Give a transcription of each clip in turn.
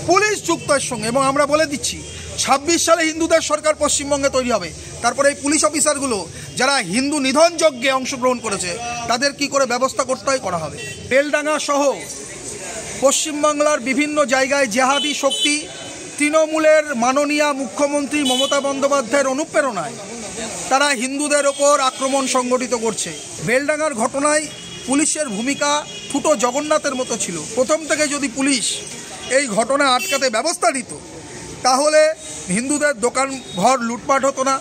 Police যুক্ত এর সঙ্গে। এবং আমরা বলে দিচ্ছি 26 সালে হিন্দুদের সরকার পশ্চিমবঙ্গে তৈরি হবে। তারপরে এই পুলিশ অফিসারগুলো যারা হিন্দু নিধন যজ্ঞে অংশগ্রহণ করেছে তাদের কি করে ব্যবস্থা করতে হয় করা হবে। বেলডাঙ্গা সহ পশ্চিমবাংলার বিভিন্ন জায়গায় জেহাদি শক্তি তৃণমূলের মাননীয় মুখ্যমন্ত্রী মমতা বন্দ্যোপাধ্যায়ের অনুপ্রেরণায় তারা হিন্দুদের ওপর আক্রমণ সংগঠিত করছে। বেলডাঙ্গার ঘটনায় পুলিশের ভূমিকা ফুটো জগন্নাথের মতো ছিল। প্রথম থেকে যদি পুলিশ এই ঘটনা আটকাতে ব্যবস্থা নিত তাহলে হিন্দুদের দোকান ঘর লুটপাট হতো না।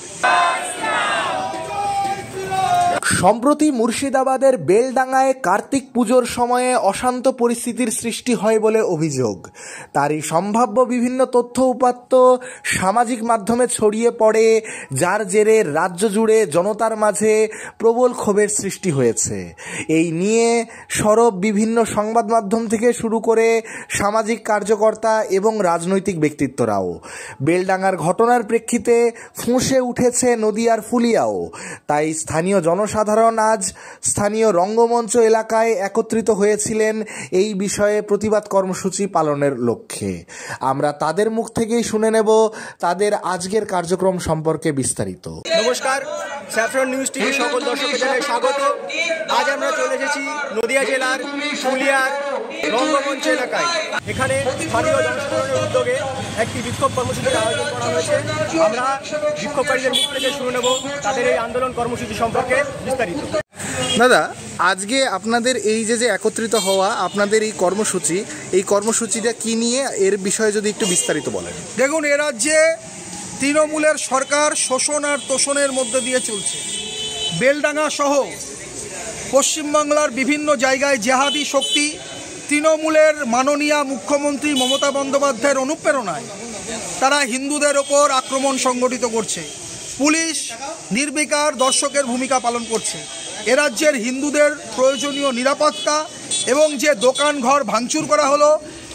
সম্প্রতি মুর্শিদাবাদের বেলডাঙ্গায় কার্তিক পুজোর সময়ে অশান্ত পরিস্থিতির সৃষ্টি হয় বলে অভিযোগ। তারই সম্ভাব্য বিভিন্ন তথ্য উপাত্ত সামাজিক মাধ্যমে ছড়িয়ে পড়ে, যার জেরে রাজ্য জুড়ে জনতার মাঝে প্রবল ক্ষোভের সৃষ্টি হয়েছে। এই নিয়ে সরব বিভিন্ন সংবাদ মাধ্যম থেকে শুরু করে সামাজিক কার্যকর্তা এবং রাজনৈতিক ব্যক্তিত্বরাও। বেলডাঙ্গার ঘটনার প্রেক্ষিতে ফুঁসে উঠেছে নদিয়ার ফুলিয়াও। তাই স্থানীয় জনসাধারণ আজ স্থানীয় রঙ্গমঞ্চ এলাকায় একত্রিত হয়েছিলেন এই বিষয়ে প্রতিবাদ কর্মসূচি পালনের লক্ষ্যে। আমরা তাদের মুখ থেকেই শুনে নেব তাদের আজকের কার্যক্রম সম্পর্কে বিস্তারিত। নমস্কার, স্যাফরন নিউজ টিভি সকল দর্শকদের জানাই স্বাগত। আজ আমরা চলে এসেছি নদিয়া জেলার ফুলিয়ার রঙ্গমঞ্চ এলাকায়। এখানে স্থানীয় জনসাধারণের উদ্যোগে একটি বিক্ষোভ কর্মসূচির আয়োজন করা হয়েছে। আমরা বিক্ষোভকারীদের মুখ থেকে শুনে নেব তাদের এই আন্দোলন কর্মসূচি সম্পর্কে বিস্তারিত। দাদা, আজকে আপনাদের এই যে একত্রিত হওয়া আপনাদের এই কর্মসূচিটা কি নিয়ে, এর বিষয়ে যদি একটু বিস্তারিত বলেন। দেখুন, এ রাজ্যে তৃণমূলের সরকার শোষণ আর তোষণের মধ্যে দিয়ে চলছে। বেলডাঙ্গা সহ পশ্চিমবাংলার বিভিন্ন জায়গায় জেহাদি শক্তি তৃণমূলের মাননীয় মুখ্যমন্ত্রী মমতা বন্দ্যোপাধ্যায়ের অনুপ্রেরণায় তারা হিন্দুদের ওপর আক্রমণ সংগঠিত করছে। পুলিশ নির্বিকার দর্শকের ভূমিকা পালন করছে। এ রাজ্যের হিন্দুদের প্রয়োজনীয় নিরাপত্তা এবং যে দোকান ঘর ভাঙচুর করা হলো,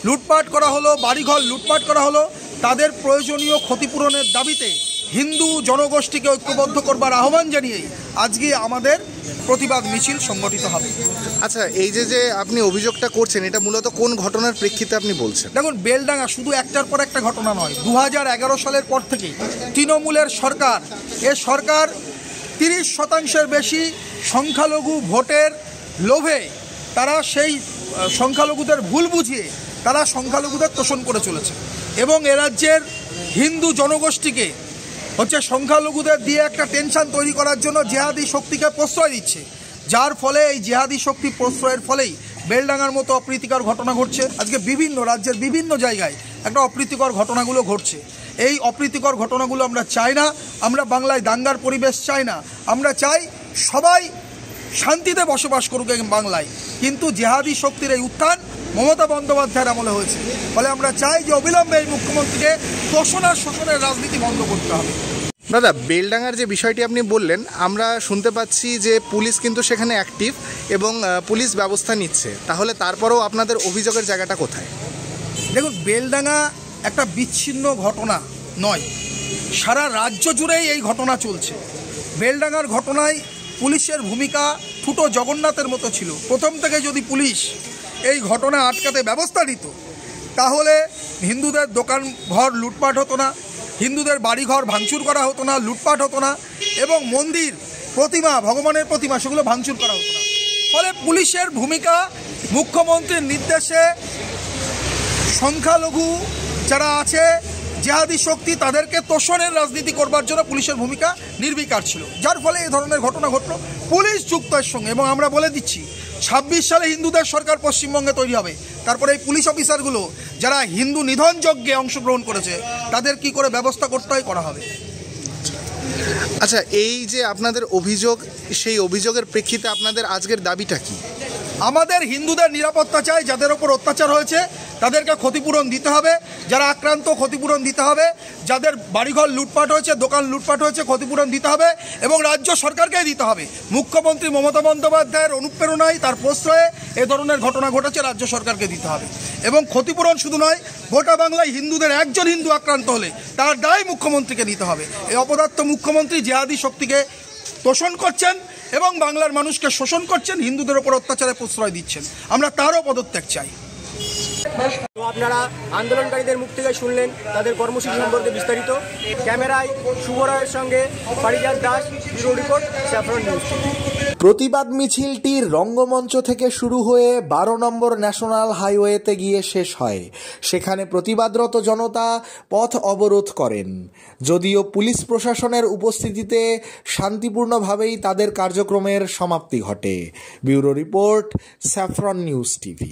লুটপাট করা হলো, বাড়িঘর লুটপাট করা হলো, তাদের প্রয়োজনীয় ক্ষতিপূরণের দাবিতে হিন্দু জনগোষ্ঠীকে ঐক্যবদ্ধ করবার আহ্বান জানিয়েই আজকে আমাদের প্রতিবাদ মিছিল সংগঠিত হবে। আচ্ছা, এই যে আপনি অভিযোগটা করছেন, এটা মূলত কোন ঘটনার প্রেক্ষিতে আপনি বলছেন? দেখুন, বেলডাঙ্গা শুধু একটার পর একটা ঘটনা নয়। 2011 সালের পর থেকে তৃণমূলের সরকার, সরকার 30% বেশি সংখ্যালঘু ভোটের লোভে তারা সেই সংখ্যালঘুদের ভুল বুঝিয়ে তারা সংখ্যালঘুদের তোষণ করে চলেছে এবং এ রাজ্যের হিন্দু জনগোষ্ঠীকে সংখ্যালঘুদের দিয়ে একটা টেনশন তৈরি করার জন্য জেহাদি শক্তিকে প্রশ্রয় দিচ্ছে, যার ফলে এই জেহাদি শক্তি প্রশ্রয়ের ফলেই বেলডাঙ্গার মতো অপ্রীতিকর ঘটনা ঘটছে। আজকে বিভিন্ন রাজ্যের বিভিন্ন জায়গায় একটা অপ্রীতিকর ঘটনাগুলো ঘটছে। এই অপ্রীতিকর ঘটনাগুলো আমরা চাই না। আমরা বাংলায় দাঙ্গার পরিবেশ চাই না। আমরা চাই সবাই শান্তিতে বসবাস করুক বাংলায়। কিন্তু জেহাদি শক্তির এই উত্থান মমতা বন্দ্যোপাধ্যায়ের আমলে হয়েছে। ফলে আমরা চাই যে অবিলম্বে এই মুখ্যমন্ত্রীকে তোষণ আর শোষণের রাজনীতি বন্ধ করতে হবে। দাদা, বেলডাঙ্গার যে বিষয়টি আপনি বললেন, আমরা শুনতে পাচ্ছি যে পুলিশ কিন্তু সেখানে অ্যাক্টিভ এবং পুলিশ ব্যবস্থা নিচ্ছে। তাহলে তারপরেও আপনাদের অভিযোগের জায়গাটা কোথায়? দেখুন, বেলডাঙ্গা একটা বিচ্ছিন্ন ঘটনা নয়, সারা রাজ্য জুড়েই এই ঘটনা চলছে। বেলডাঙ্গার ঘটনায় পুলিশের ভূমিকা ফুটো জগন্নাথের মতো ছিল। প্রথম থেকে যদি পুলিশ এই ঘটনা আটকাতে ব্যবস্থা নিত তাহলে হিন্দুদের দোকান ঘর লুটপাট হতো না, হিন্দুদের বাড়িঘর ভাঙচুর করা হতো না, লুটপাট হতো না এবং মন্দির, প্রতিমা, ভগবানের প্রতিমা, সেগুলো ভাঙচুর করা হতো না। ফলে পুলিশের ভূমিকা মুখ্যমন্ত্রীর নির্দেশে সংখ্যালঘু যারা আছে জেহাদি শক্তি তাদেরকে তোষণের রাজনীতি করবার জন্য পুলিশের ভূমিকা নির্বিকার ছিল, যার ফলে এই ধরনের ঘটনা ঘটলো। পুলিশ যুক্ত এর সঙ্গে। এবং আমরা বলে দিচ্ছি 26 সালে হিন্দুদের সরকার পশ্চিমবঙ্গে তৈরি হবে। তারপরে এই পুলিশ অফিসারগুলো যারা হিন্দু নিধন যজ্ঞে অংশগ্রহণ করেছে তাদের কি করে ব্যবস্থা করতে হয় করা হবে। আচ্ছা, এই যে আপনাদের অভিযোগ, সেই অভিযোগের প্রেক্ষিতে আপনাদের আজকের দাবিটা কি? আমাদের হিন্দুদের নিরাপত্তা চাই। যাদের ওপর অত্যাচার হয়েছে তাদেরকে ক্ষতিপূরণ দিতে হবে, যারা আক্রান্ত ক্ষতিপূরণ দিতে হবে, যাদের বাড়িঘর লুটপাট হয়েছে, দোকান লুটপাট হয়েছে, ক্ষতিপূরণ দিতে হবে এবং রাজ্য সরকারকেই দিতে হবে। মুখ্যমন্ত্রী মমতা বন্দ্যোপাধ্যায়ের অনুপ্রেরণায়, তার প্রশ্রয়ে এ ধরনের ঘটনা ঘটেছে, রাজ্য সরকারকে দিতে হবে। এবং ক্ষতিপূরণ শুধু নয়, গোটা বাংলায় হিন্দুদের একজন হিন্দু আক্রান্ত হলে তার দায় মুখ্যমন্ত্রীকে নিতে হবে। এই অপদার্থ মুখ্যমন্ত্রী জেহাদি শক্তিকে তোষণ করছেন এবং বাংলার মানুষকে শোষণ করছেন, হিন্দুদের ওপর অত্যাচারে প্রশ্রয় দিচ্ছেন। আমরা তারও পদত্যাগ চাই। তো আপনারা আন্দোলনকারীদের মুখ থেকে শুনলেন তাদের কর্মসূচি সম্পর্কে বিস্তারিত। ক্যামেরায় শুভ রায়ের সঙ্গে Parijat Das, bureau report, saffron news. প্রতিবাদ মিছিলটি রঙ্গমঞ্চ থেকে শুরু হয়ে 12 নম্বর ন্যাশনাল হাইওয়েতে গিয়ে শেষ হয়। সেখানে প্রতিবাদরত জনতা পথ অবরোধ করেন। যদিও পুলিশ প্রশাসনের উপস্থিতিতে শান্তিপূর্ণভাবেই তাদের কার্যক্রমের সমাপ্তি ঘটে। Bureau report, saffron news TV.